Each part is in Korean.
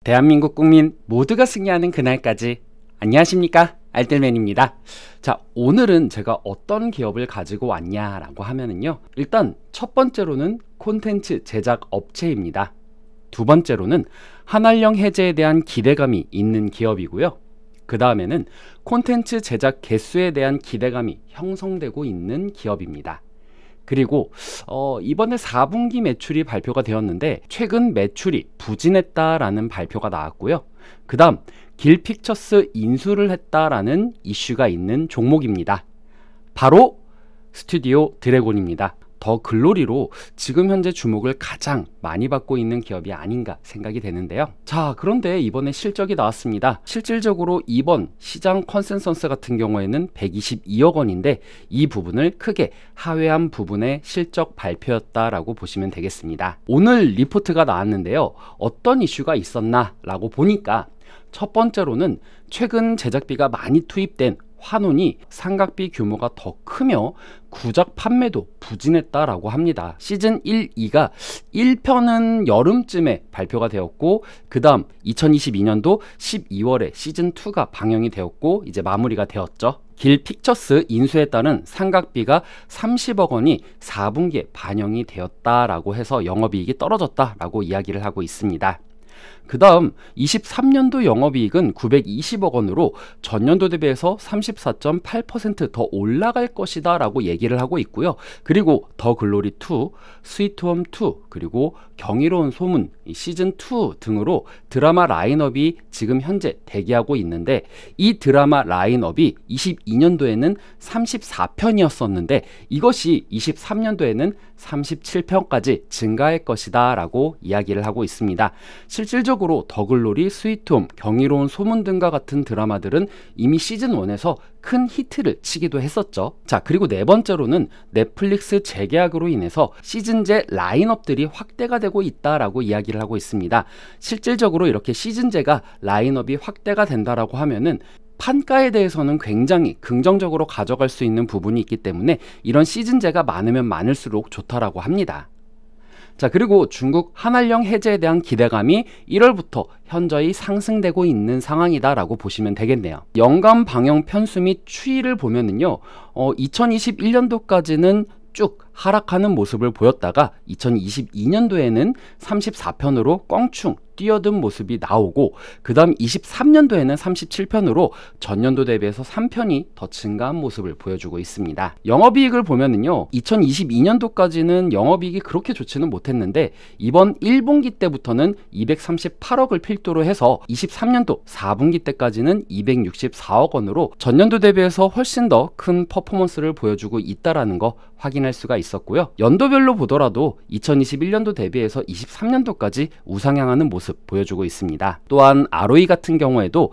대한민국 국민 모두가 승리하는 그날까지. 안녕하십니까, 알뜰맨입니다. 자, 오늘은 제가 어떤 기업을 가지고 왔냐라고 하면은요, 일단 첫 번째로는 콘텐츠 제작 업체입니다. 두 번째로는 한알령 해제에 대한 기대감이 있는 기업이고요. 그 다음에는 콘텐츠 제작 개수에 대한 기대감이 형성되고 있는 기업입니다. 그리고 이번에 4분기 매출이 발표가 되었는데 최근 매출이 부진했다라는 발표가 나왔고요. 그 다음 길픽처스 인수를 했다라는 이슈가 있는 종목입니다. 바로 스튜디오 드래곤입니다. 더 글로리로 지금 현재 주목을 가장 많이 받고 있는 기업이 아닌가 생각이 되는데요. 자, 그런데 이번에 실적이 나왔습니다. 실질적으로 이번 시장 컨센서스 같은 경우에는 122억 원인데 이 부분을 크게 하회한 부분의 실적 발표였다라고 보시면 되겠습니다. 오늘 리포트가 나왔는데요. 어떤 이슈가 있었나 라고 보니까 첫 번째로는 최근 제작비가 많이 투입된 환혼이 상각비 규모가 더 크며 구작 판매도 부진했다라고 합니다. 시즌 1, 2가 1편은 여름쯤에 발표가 되었고 그 다음 2022년도 12월에 시즌 2가 방영이 되었고 이제 마무리가 되었죠. 길픽처스 인수에 따른 상각비가 30억 원이 4분기에 반영이 되었다라고 해서 영업이익이 떨어졌다라고 이야기를 하고 있습니다. 그 다음 23년도 영업이익은 920억 원으로 전년도 대비해서 34.8% 더 올라갈 것이다 라고 얘기를 하고 있고요. 그리고 더 글로리 2, 스위트홈 2, 그리고 경이로운 소문 시즌2 등으로 드라마 라인업이 지금 현재 대기하고 있는데 이 드라마 라인업이 22년도에는 34편이었었는데 이것이 23년도에는 37편까지 증가할 것이다 라고 이야기를 하고 있습니다. 실질적으로 더글로리, 스위트홈, 경이로운 소문 등과 같은 드라마들은 이미 시즌1에서 큰 히트를 치기도 했었죠. 자, 그리고 네 번째로는 넷플릭스 재계약으로 인해서 시즌제 라인업들이 확대가 되고 있다라고 이야기를 하고 있습니다. 실질적으로 이렇게 시즌제가 라인업이 확대가 된다라고 하면은 판가에 대해서는 굉장히 긍정적으로 가져갈 수 있는 부분이 있기 때문에 이런 시즌제가 많으면 많을수록 좋다라고 합니다. 자, 그리고 중국 한알령 해제에 대한 기대감이 1월부터 현저히 상승되고 있는 상황이다 라고 보시면 되겠네요. 연간 방영 편수 및 추이를 보면은요, 2021년도까지는 쭉 하락하는 모습을 보였다가 2022년도에는 34편으로 껑충 뛰어든 모습이 나오고 그 다음 23년도에는 37편으로 전년도 대비해서 3편이 더 증가한 모습을 보여주고 있습니다. 영업이익을 보면은요, 2022년도까지는 영업이익이 그렇게 좋지는 못했는데 이번 1분기 때부터는 238억을 필두로 해서 23년도 4분기 때까지는 264억 원으로 전년도 대비해서 훨씬 더 큰 퍼포먼스를 보여주고 있다라는 거 확인할 수가 있었고요. 연도별로 보더라도 2021년도 대비해서 23년도까지 우상향하는 모습 보여주고 있습니다. 또한 ROE 같은 경우에도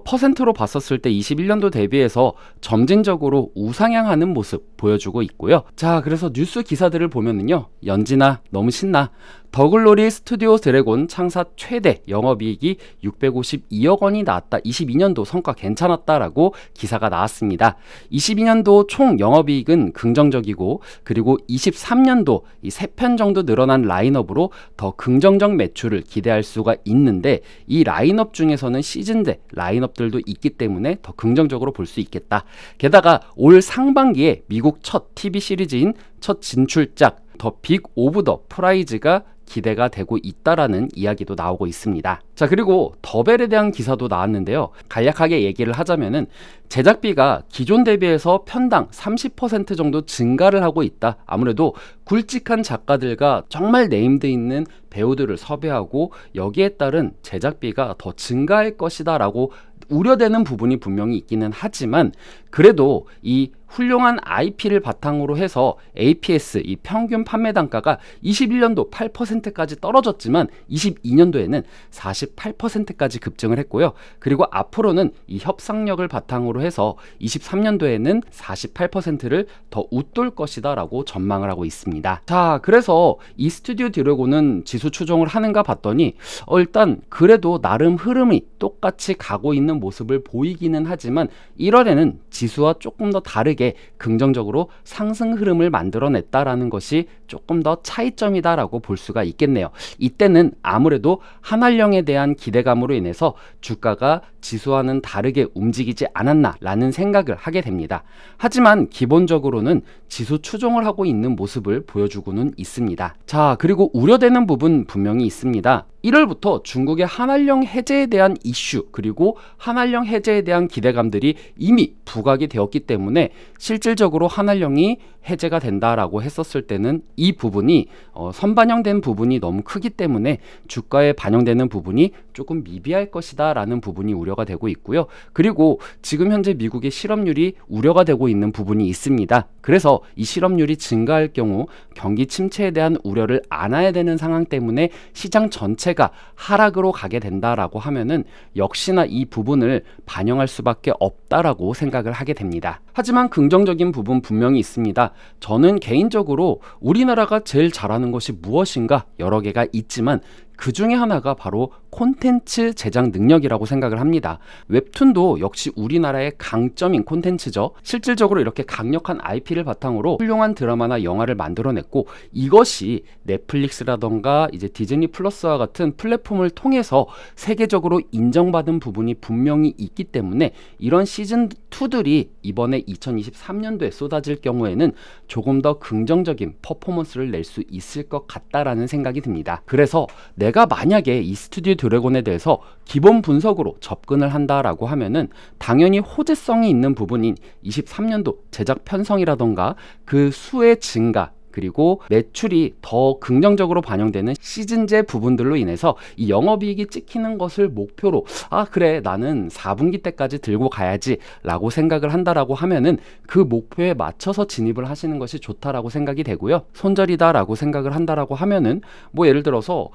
퍼센트로 봤었을 때 21년도 대비해서 점진적으로 우상향하는 모습 보여주고 있고요. 자, 그래서 뉴스 기사들을 보면은요, 연진아 너무 신나, 더글로리 스튜디오 드래곤 창사 최대 영업이익이 652억 원이 나왔다, 22년도 성과 괜찮았다라고 기사가 나왔습니다. 22년도 총 영업이익은 긍정적이고 그리고 23년도 이 3편 정도 늘어난 라인업으로 더 긍정적 매출을 기대할 수가 있는데 이 라인업 중에서는 시즌제 라인업들도 있기 때문에 더 긍정적으로 볼 수 있겠다. 게다가 올 상반기에 미국 첫 TV 시리즈인 첫 진출작 더 빅 오브 더 프라이즈가 기대가 되고 있다라는 이야기도 나오고 있습니다. 자, 그리고 더벨에 대한 기사도 나왔는데요. 간략하게 얘기를 하자면은 제작비가 기존 대비해서 편당 30% 정도 증가를 하고 있다. 아무래도 굵직한 작가들과 정말 네임드 있는 배우들을 섭외하고 여기에 따른 제작비가 더 증가할 것이다 라고 우려되는 부분이 분명히 있기는 하지만 그래도 이 훌륭한 IP를 바탕으로 해서 APS, 이 평균 판매 단가가 21년도 8%까지 떨어졌지만 22년도에는 48%까지 급증을 했고요. 그리고 앞으로는 이 협상력을 바탕으로 해서 23년도에는 48%를 더 웃돌 것이다 라고 전망을 하고 있습니다. 자, 그래서 이 스튜디오 드래곤은 지수 추종을 하는가 봤더니 일단 그래도 나름 흐름이 똑같이 가고 있는 모습을 보이기는 하지만 1월에는 지수와 조금 더 다르게 긍정적으로 상승 흐름을 만들어냈다라는 것이 조금 더 차이점이다라고 볼 수가 있겠네요. 이때는 아무래도 한알령에 대한 기대감으로 인해서 주가가 지수와는 다르게 움직이지 않았나라는 생각을 하게 됩니다. 하지만 기본적으로는 지수 추종을 하고 있는 모습을 보여주고는 있습니다. 자, 그리고 우려되는 부분 분명히 있습니다. 1월부터 중국의 한알령 해제에 대한 이슈, 그리고 한알령 해제에 대한 기대감들이 이미 부각이 되었기 때문에 실질적으로 한알령이 해제가 된다라고 했었을 때는 이 부분이 선반영된 부분이 너무 크기 때문에 주가에 반영되는 부분이 조금 미비할 것이다 라는 부분이 우려가 되고 있고요. 그리고 지금 현재 미국의 실업률이 우려가 되고 있는 부분이 있습니다. 그래서 이 실업률이 증가할 경우 경기 침체에 대한 우려를 안아야 되는 상황 때문에 시장 전체가 하락으로 가게 된다라고 하면은 역시나 이 부분을 반영할 수밖에 없다라고 생각을 하게 됩니다. 하지만 긍정적인 부분 분명히 있습니다. 저는 개인적으로 우리나라가 제일 잘하는 것이 무엇인가 여러 개가 있지만 그 중에 하나가 바로 콘텐츠 제작 능력이라고 생각을 합니다. 웹툰도 역시 우리나라의 강점인 콘텐츠죠. 실질적으로 이렇게 강력한 IP를 바탕으로 훌륭한 드라마나 영화를 만들어냈고 이것이 넷플릭스라던가 이제 디즈니 플러스와 같은 플랫폼을 통해서 세계적으로 인정받은 부분이 분명히 있기 때문에 이런 시즌2들이 이번에 2023년도에 쏟아질 경우에는 조금 더 긍정적인 퍼포먼스를 낼 수 있을 것 같다라는 생각이 듭니다. 그래서 내가 만약에 이 스튜디오 드래곤에 대해서 기본 분석으로 접근을 한다라고 하면은 당연히 호재성이 있는 부분인 23년도 제작 편성이라던가 그 수의 증가 그리고 매출이 더 긍정적으로 반영되는 시즌제 부분들로 인해서 이 영업이익이 찍히는 것을 목표로 그래 나는 4분기 때까지 들고 가야지 라고 생각을 한다라고 하면은 그 목표에 맞춰서 진입을 하시는 것이 좋다라고 생각이 되고요. 손절이다 라고 생각을 한다라고 하면은 뭐 예를 들어서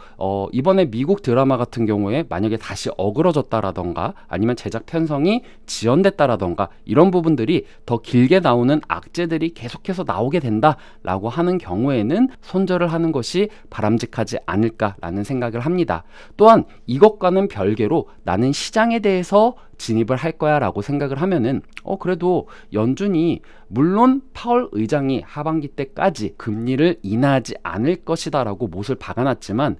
이번에 미국 드라마 같은 경우에 만약에 다시 어그러졌다라던가 아니면 제작 편성이 지연됐다라던가 이런 부분들이 더 길게 나오는 악재들이 계속해서 나오게 된다라고 하는 경우에는 손절을 하는 것이 바람직하지 않을까라는 생각을 합니다. 또한 이것과는 별개로 나는 시장에 대해서 진입을 할 거야 라고 생각을 하면은 그래도 연준이 물론 파월 의장이 하반기 때까지 금리를 인하하지 않을 것이다 라고 못을 박아놨지만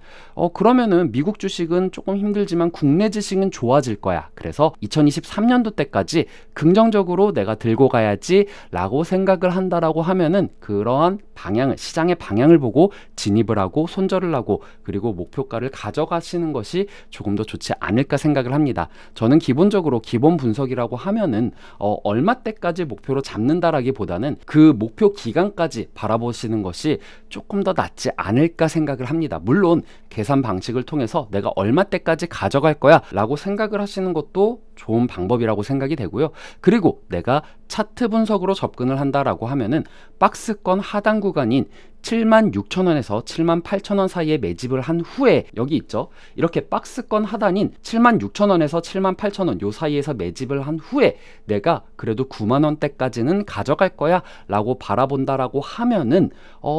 그러면은 미국 주식은 조금 힘들지만 국내 주식은 좋아질 거야. 그래서 2023년도 때까지 긍정적으로 내가 들고 가야지 라고 생각을 한다라고 하면은 그러한 방향을 시장의 방향을 보고 진입을 하고 손절을 하고 그리고 목표가를 가져가시는 것이 조금 더 좋지 않을까 생각을 합니다. 저는 기본적으로 기본 분석이라고 하면은 얼마 때까지 목표로 잡는다라기보다는 그 목표 기간까지 바라보시는 것이 조금 더 낫지 않을까 생각을 합니다. 물론 계산 방식을 통해서 내가 얼마 때까지 가져갈 거야 라고 생각을 하시는 것도 좋은 방법이라고 생각이 되고요. 그리고 내가 차트 분석으로 접근을 한다라고 하면은 박스권 하단 구간인 76,000원에서 78,000원 사이에 매집을 한 후에 여기 있죠. 이렇게 박스권 하단인 76,000원에서 78,000원 요 사이에서 매집을 한 후에 내가 그래도 90,000원대까지는 가져갈 거야 라고 바라본다라고 하면은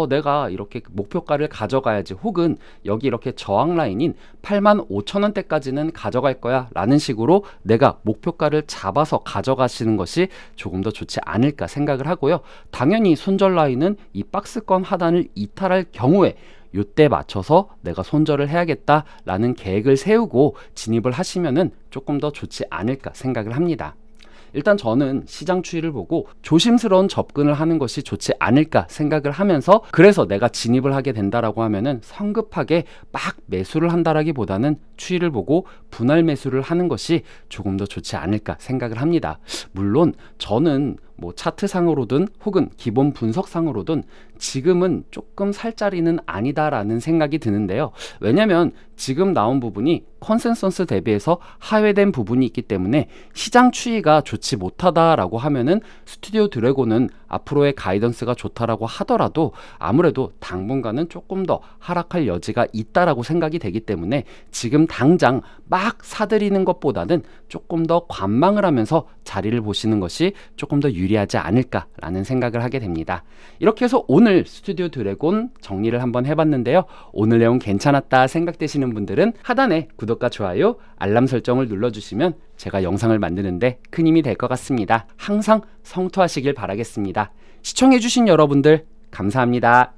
내가 이렇게 목표가를 가져가야지 혹은 여기 이렇게 저항 라인인 85,000원대까지는 가져갈 거야 라는 식으로 내가 목표가를 잡아서 가져가시는 것이 조금 더 좋지 않을까 생각을 하고요. 당연히 손절 라인은 이 박스권 하단을 이탈할 경우에 이때 맞춰서 내가 손절을 해야겠다라는 계획을 세우고 진입을 하시면은 조금 더 좋지 않을까 생각을 합니다. 일단 저는 시장 추이를 보고 조심스러운 접근을 하는 것이 좋지 않을까 생각을 하면서 그래서 내가 진입을 하게 된다라고 하면은 성급하게 막 매수를 한다라기보다는 추이를 보고 분할 매수를 하는 것이 조금 더 좋지 않을까 생각을 합니다. 물론 저는 뭐 차트상으로든 혹은 기본 분석상으로든 지금은 조금 살 자리는 아니다라는 생각이 드는데요. 왜냐면 지금 나온 부분이 컨센서스 대비해서 하회된 부분이 있기 때문에 시장 추이가 좋지 못하다라고 하면은 스튜디오 드래곤은 앞으로의 가이던스가 좋다라고 하더라도 아무래도 당분간은 조금 더 하락할 여지가 있다라고 생각이 되기 때문에 지금 당장 막 사들이는 것보다는 조금 더 관망을 하면서 자리를 보시는 것이 조금 더 유리하지 않을까라는 생각을 하게 됩니다. 이렇게 해서 오늘 스튜디오 드래곤 정리를 한번 해봤는데요. 오늘 내용 괜찮았다 생각되시는 분들은 하단에 구독과 좋아요, 알람 설정을 눌러주시면 제가 영상을 만드는데 큰 힘이 될 것 같습니다. 항상 성투하시길 바라겠습니다. 시청해주신 여러분들 감사합니다.